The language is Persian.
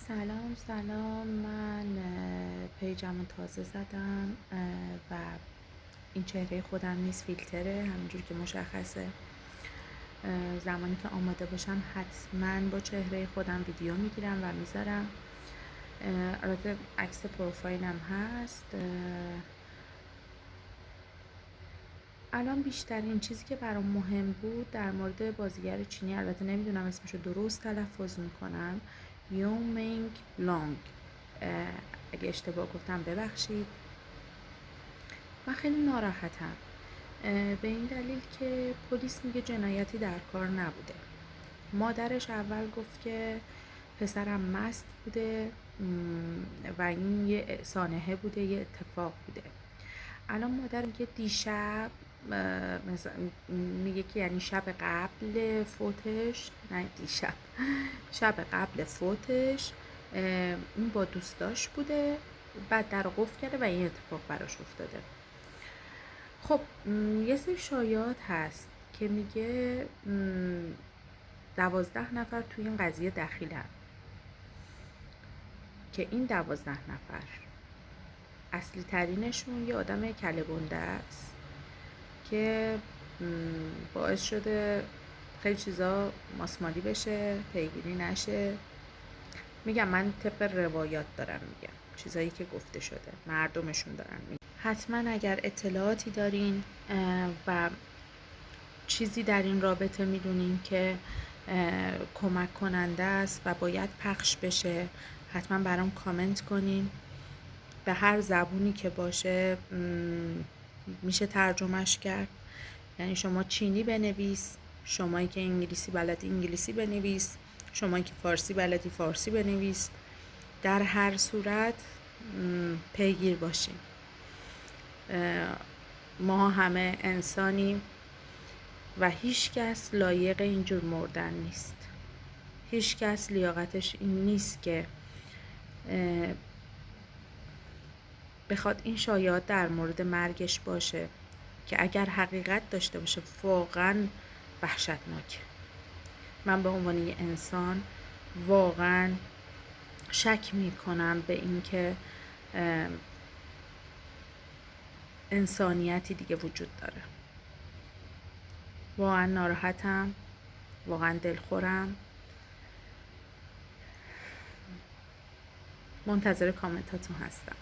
سلام، من پیجم رو تازه زدم و این چهره خودم نیست، فیلتره، همینجور که مشخصه. زمانی که آماده باشم حتما با چهره خودم ویدیو میگیرم و میذارم. البته عکس پروفایلم هست. الان بیشترین چیزی که برام مهم بود در مورد بازیگر چینی، البته نمیدونم اسمشو درست تلفظ میکنم، یومینگ لانگ، اگه اشتباه گفتم ببخشید. من خیلی ناراحتم به این دلیل که پلیس میگه جنایتی در کار نبوده. مادرش اول گفت که پسرم مست بوده و این یه سانحه بوده، یه اتفاق بوده. الان مادر میگه دیشب، مثلا میگه که یعنی شب قبل فوتش، نه دیشب، شب قبل فوتش این با دوستاش بوده، بعد در قفل کرده و این اتفاق براش افتاده. خب یه سری شایعات هست که میگه 12 نفر توی این قضیه دخیلن، که این 12 نفر اصلی ترینشون یه آدم کله گنده است که باعث شده خیلی چیزا ماسمالی بشه، پیگیری نشه. میگم من طبق روایات دارم میگم، چیزایی که گفته شده مردمشون دارن میگم. حتما اگر اطلاعاتی دارین و چیزی در این رابطه میدونین که کمک کننده است و باید پخش بشه، حتما برام کامنت کنین. به هر زبونی که باشه میشه ترجمهش کرد. یعنی شما چینی بنویس، شمایی که انگلیسی بلدی انگلیسی بنویس، شمایی که فارسی بلدی فارسی بنویس. در هر صورت پیگیر باشیم. ما همه انسانیم و هیچ کس لایق اینجور مردن نیست. هیچ کس لیاقتش این نیست که بخواد این شایعات در مورد مرگش باشه که اگر حقیقت داشته باشه واقعا وحشتناک. من به عنوان یه انسان واقعا شک میکنم به این که انسانیتی دیگه وجود داره. واقعا ناراحتم، واقعا دلخورم. منتظر کامنتاتون هستم.